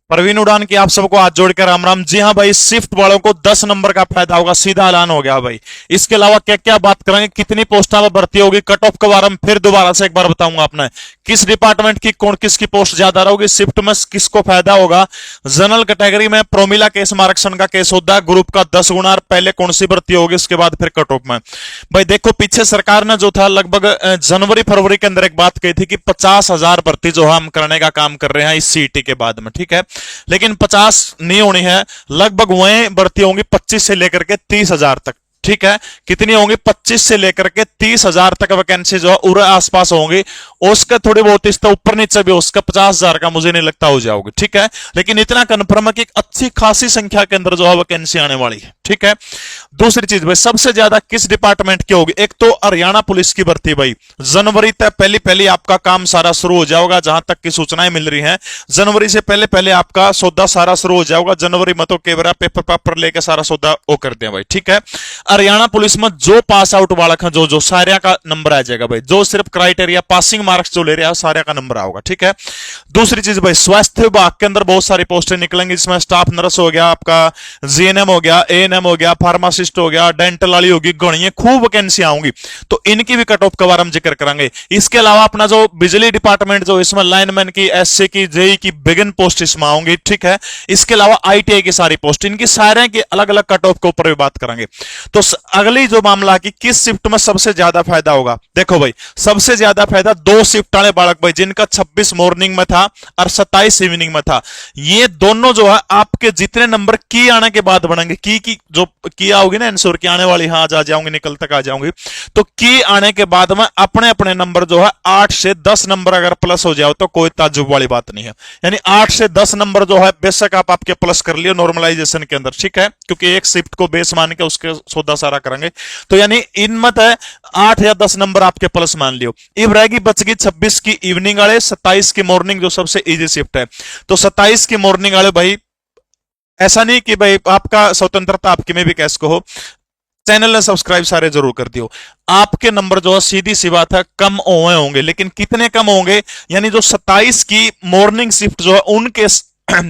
प्रवीण उड़ान की आप सबको हाथ जोड़कर राम राम। जी हाँ भाई, शिफ्ट वालों को 10 नंबर का फायदा होगा, सीधा ऐलान हो गया भाई। इसके अलावा क्या क्या बात करेंगे, कितनी पोस्टों में भर्ती होगी, कट ऑफ के बारे में फिर दोबारा से एक बार बताऊंगा आपने, किस डिपार्टमेंट की कौन किसकी पोस्ट ज्यादा रहेगी, शिफ्ट में किसको फायदा होगा, जनरल कैटेगरी में प्रोमिला केस में आरक्षण का केस होता है, ग्रुप का 10 गुना, पहले कौन सी भर्ती होगी, उसके बाद फिर कट ऑफ में। भाई देखो, पीछे सरकार ने जो था लगभग जनवरी फरवरी के अंदर एक बात कही थी कि 50,000 भर्ती जो हम करने का काम कर रहे हैं इस सीईटी के बाद में, ठीक है। लेकिन 50 नहीं होनी है, लगभग वही भर्ती होंगी 25 से लेकर के 30,000 तक, ठीक है। कितनी होंगी, 25 से लेकर के 30,000 तक वैकेंसी जो है उर आसपास होंगी। उसका थोड़ी बहुत इसका ऊपर नीचे भी उसका 50,000 का मुझे नहीं लगता हो जाओगे, ठीक है। लेकिन इतना कन्फर्म है कि अच्छी खासी संख्या के अंदर जो है वैकेंसी आने वाली है, ठीक है। दूसरी चीज भाई, सबसे ज्यादा किस डिपार्टमेंट की होगी, एक तो हरियाणा पुलिस की भर्ती भाई, जनवरी तक पहली पहली आपका काम सारा शुरू हो जाएगा, जहां तक की सूचनाएं मिल रही हैं जनवरी से पहले पहले आपका सौदा सारा शुरू हो जाएगा। जनवरी में तो केवरा पेपर पेपर लेके सारा सौदा वो कर दिया भाई, ठीक है। हरियाणा पुलिस में जो पास आउट बालक है, जो जो सारे का नंबर आ जाएगा भाई, जो सिर्फ क्राइटेरिया पासिंग मार्क्स जो ले रहा है सारे का नंबर आओगा, ठीक है। दूसरी चीज भाई, स्वास्थ्य विभाग के अंदर बहुत सारी पोस्टें निकलेंगी, जिसमें स्टाफ नर्स हो गया, आपका जीएनएम हो गया, एएनएम हो गया, फार्मासिस्ट हो गया, डेंटल वाली होगी, गणिये खूब वैकेंसी आऊंगी, तो इनकी भी कट ऑफ के बारे में जिक्र करेंगे। इसके अलावा अपना जो बिजली डिपार्टमेंट जो इसमें लाइनमैन की, एससी की, जेई की बिगिन पोस्ट इसमें आऊंगी, ठीक है। इसके अलावा आईटीआई की सारी पोस्ट, इनकी सारे की अलग अलग कट ऑफ के ऊपर भी बात करेंगे। तो अगली जो मामला कि किस शिफ्ट में सबसे ज्यादा फायदा होगा, देखो भाई सबसे ज्यादा फायदा 2 शिफ्ट वाले बालक भाई, जिनका 26 मॉर्निंग में था और 27 इवनिंग में था, ये दोनों जो है आपके जितने नंबर की आने के बाद बनेंगे, की जो की आओगी ना इंश्योर की आने वाली, हाँ आ जाऊंगी, निकल तक आ जाऊंगी, तो की आने के बाद में अपने अपने नंबर जो है 8 से 10 नंबर अगर प्लस हो जाओ तो कोई ताज्जुब वाली बात नहीं है। यानी 8 से 10 नंबर जो है बेशक आप आपके प्लस कर लियो नॉर्मलाइजेशन के अंदर, ठीक है, क्योंकि एक शिफ्ट को बेस मान के उसके सौदा सारा करेंगे, तो यानी इन मत है 8 या 10 नंबर आपके प्लस मान लियो। इब रहेगी बचगी 26 की इवनिंग वाले, 27 की मॉर्निंग जो सबसे इजी शिफ्ट है, तो 27 की मॉर्निंग वाले भाई, ऐसा नहीं कि भाई आपका स्वतंत्रता आपकी में भी कैस को हो, चैनल ने सब्सक्राइब सारे जरूर कर दियो। आपके नंबर जो है सीधी सी बात है कम हुए होंगे, लेकिन कितने कम होंगे, यानी जो 27 की मॉर्निंग शिफ्ट जो है उनके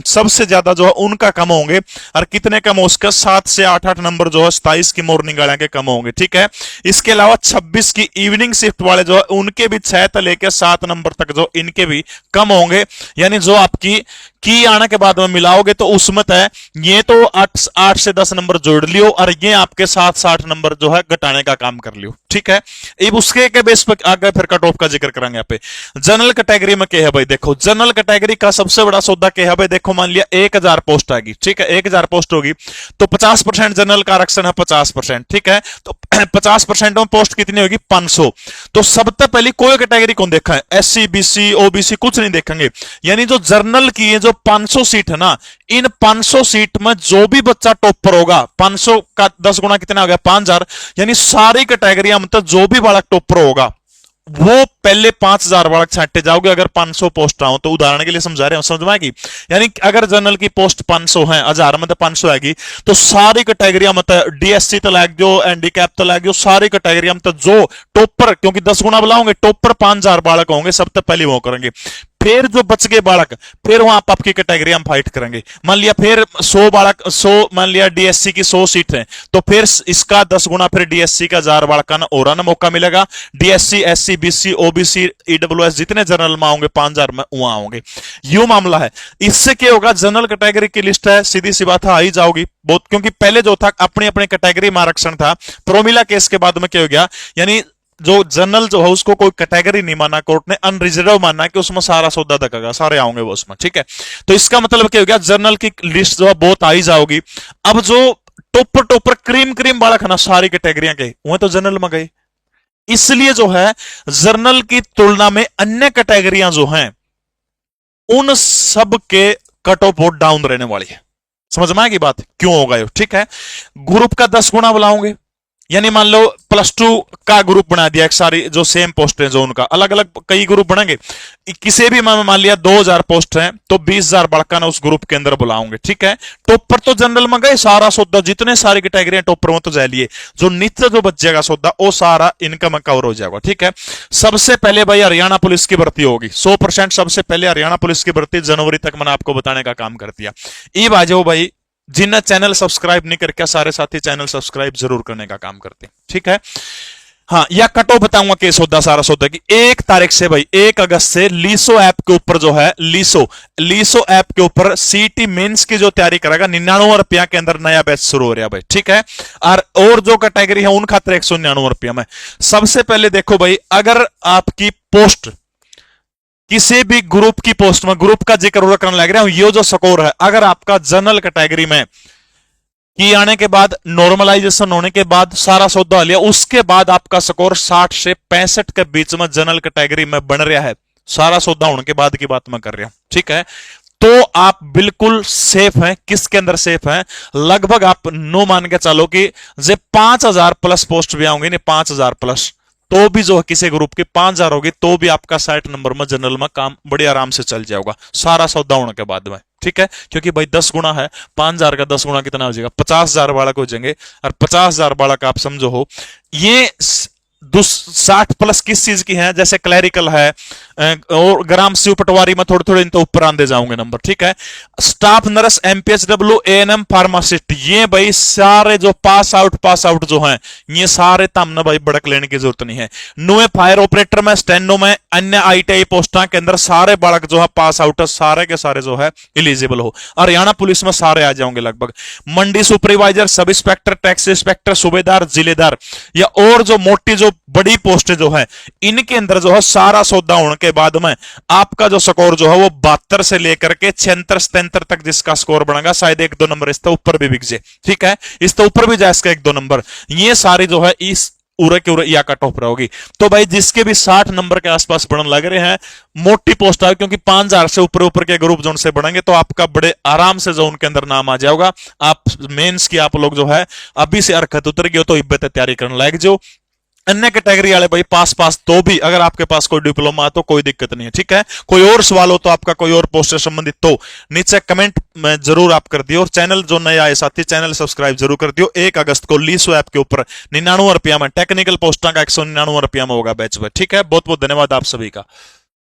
सबसे ज्यादा जो है उनका कम होंगे, और कितने कम हो उसका 7 से 8 नंबर जो है 27 की मॉर्निंग वाले के कम होंगे, ठीक है। इसके अलावा 26 की इवनिंग शिफ्ट वाले जो है उनके भी 6 से लेकर 7 नंबर तक जो इनके भी कम होंगे, यानी जो आपकी की आने के बाद में मिलाओगे तो उसमें है ये तो 8 से 10 नंबर जोड़ लियो, और ये आपके 7 नंबर जो है घटाने का काम कर लियो, ठीक है। अब उसके के बेस पर आगे फिर कट ऑफ का जिक्र करेंगे यहाँ पे। जनरल कैटेगरी में क्या है भाई, देखो जनरल कैटेगरी का सबसे बड़ा सौदा क्या है भाई, देखो मान लिया 1000 पोस्ट आएगी, ठीक है, 1000 पोस्ट होगी तो 50% जनरल का आरक्षण है 50%, ठीक है, तो 50% में पोस्ट कितनी होगी 500। तो सबसे पहले कोई कैटेगरी कौन देखा है, एससी बीसी ओबीसी कुछ नहीं देखेंगे, यानी जो जर्नल की है जो 500 सीट है ना, इन 500 सीट में जो भी बच्चा टॉपर होगा, 500 का 10 गुना कितना हो गया 5000, यानी सारी कैटेगरियां मतलब जो भी बालक टॉपर होगा वो पहले 5000 बालक छांटे जाओगे। अगर 500 पोस्ट आओ तो उदाहरण के लिए समझा रहे हो, समझ में आएगी। यानी अगर जनरल की पोस्ट 500 है, 1000 मतलब 500 आएगी, तो सारी कैटेगरियां मतलब डीएससी तो लग दो, हैंडीकैप तो लग दो, सारी कैटेगरियां मतलब जो टॉपर, क्योंकि 10 गुना बुलाओगे टॉपर 5000 बालक होंगे, सबसे पहले वो करेंगे। फिर जो बच गए बालक, फिर वहां आप आपकी कैटेगरी हम फाइट करेंगे। मान लिया फिर 100 बालक, 100 मान लिया डीएससी की 100 सीट है, तो फिर इसका 10 गुना फिर डीएससी का 1000 बालक का और ना मौका मिलेगा। DSC SC BC OBC EWS जितने जनरल में आओगे 5000 में वहां आओगे, यू मामला है। इससे क्या होगा, जनरल कैटेगरी की लिस्ट है, सीधी सी बात है, आ ही जाओगी बहुत, क्योंकि पहले जो था अपनी अपनी कैटेगरी में आरक्षण था, प्रोमिला केस के बाद में क्या हो गया, यानी जो जनरल जो है उसको कोई कैटेगरी नहीं माना कोर्ट ने, अनरिजर्व माना कि उसमें सारा सौदा दकेगा, सारे आएंगे वो उसमें, ठीक है। तो इसका मतलब क्या हो गया, जनरल की लिस्ट जो है बहुत आई जाओगी। अब जो टॉपर टॉपर क्रीम क्रीम बालक है ना, सारी कैटेगरियां के वह तो जनरल में गए, इसलिए जो है जनरल की तुलना में अन्य कैटेगरियां जो हैं उन सब के कट ऑफ बहुत डाउन रहने वाली है। समझ में आएगी बात, क्यों होगा ये, ठीक है। ग्रुप का 10 गुना बुलाओगे, यानी मान लो +2 का ग्रुप बना दिया, एक सारी जो सेम पोस्ट है जो उनका अलग अलग कई ग्रुप बनेंगे, किसी भी मान लिया 2000 पोस्ट हैं तो 20,000 बड़का ना उस ग्रुप के अंदर बुलाओगे, ठीक है। टॉपर तो जनरल में गए, सारा सौदा जितने सारी कैटेगरी टॉपर में तो जा लिए, जो नीचे जो बचेगा सौदा वो सारा इनकम कवर हो जाएगा, ठीक है। सबसे पहले भाई हरियाणा पुलिस की भर्ती होगी 100%, सबसे पहले हरियाणा पुलिस की भर्ती जनवरी तक मैंने आपको बताने का काम कर दिया। ये बाजो भाई जिन्हें चैनल सब्सक्राइब नहीं करके सारे साथी चैनल सब्सक्राइब जरूर करने का काम करते हैं, ठीक है। हाँ, या कटो बताऊंगा केस सौदा सारा सौदा की 1 तारीख से भाई 1 अगस्त से लीसो ऐप के ऊपर जो है लीसो ऐप के ऊपर सीटी मेंस की जो तैयारी करेगा 99 रुपया के अंदर नया बैच शुरू हो रहा है भाई, ठीक है। और जो कैटेगरी है उन खातर 199 रुपया में। सबसे पहले देखो भाई, अगर आपकी पोस्ट किसी भी ग्रुप की पोस्ट में, ग्रुप का जिक्र करने लग रहा हूं, ये जो स्कोर है अगर आपका जनरल कैटेगरी में की आने के बाद नॉर्मलाइजेशन होने के बाद सारा सौदा लिया, उसके बाद आपका स्कोर 60 से 65 के बीच में जनरल कैटेगरी में बन रहा है, सारा सौदा होने के बाद की बात मैं कर रहा हूं, ठीक है। तो आप बिल्कुल सेफ हैं। किसके अंदर सेफ हैं? लगभग आप नो मान के चलो कि जे 5000 प्लस पोस्ट भी आऊंगी, 5000 प्लस, तो भी जो है किसी ग्रुप की 5000 होगी तो भी आपका 60 नंबर में जनरल में काम बड़े आराम से चल जाएगा सारा सौदा होने के बाद में, ठीक है। क्योंकि भाई 10 गुना है, 5000 का 10 गुना कितना हो जाएगा? 50,000 बालक हो जाएंगे, और 50,000 बालक आप समझो हो, ये 60 प्लस किस चीज की है? जैसे क्लैरिकल है और ग्राम शिव पटवारी में थोड़े थोड़े इन तो ऊपर आंदे जाऊंगे नंबर, ठीक है। Staff nurse, MPHW, ANM, pharmacist, ये भाई सारे जो पास आउट जो हैं, ये सारे तमने भाई बड़क लेने की जरूरत नहीं है। नुए फायर ऑपरेटर में, स्टेनो में, अन्य आईटीआई पोस्टा के अंदर सारे बालक जो है पास आउट सारे के सारे जो है एलिजिबल हो। हरियाणा पुलिस में सारे आ जाओगे लगभग। Mandi supervisor, sub inspector, tax inspector, subedar, जिलेदार, या और जो मोटी जो बड़ी पोस्ट जो है इनके अंदर जो है सारा सौदा होने के बाद में आपका जो स्कोर जो है वो 72 से लेकर के 76-77 तक जिसका स्कोर बनेगा, शायद 1-2 नंबर इससे ऊपर भी बिक जाए, ठीक है। इससे ऊपर भी जाए इसका 1-2 नंबर, ये सारी जो है इस उरे के उरे या कट ऑफ होगी। तो भाई जिसके भी 60 नंबर के आसपास बढ़ने लग रहे हैं, मोटी पोस्ट है, क्योंकि 5000 से ऊपर ऊपर के ग्रुप जोन से बढ़ेंगे तो आपका बड़े आराम से जो उनके अंदर नाम आ जाएगा। आप मेंस की आप लोग जो है अभी से हरकत उतर गई हो तो इब्बत तैयारी करने लग जाओ। अन्य कैटेगरी वाले भाई पास तो भी अगर आपके पास कोई डिप्लोमा तो कोई दिक्कत नहीं है, ठीक है। कोई और सवाल हो तो आपका कोई और पोस्ट से संबंधित तो नीचे कमेंट में जरूर आप कर दियो, और चैनल जो नए आए साथी चैनल सब्सक्राइब जरूर कर दियो। 1 अगस्त को लीसो ऐप के ऊपर 99 रुपया में टेक्निकल पोस्टा का 199 रुपया में होगा बैच, ठीक है। बहुत बहुत धन्यवाद आप सभी का।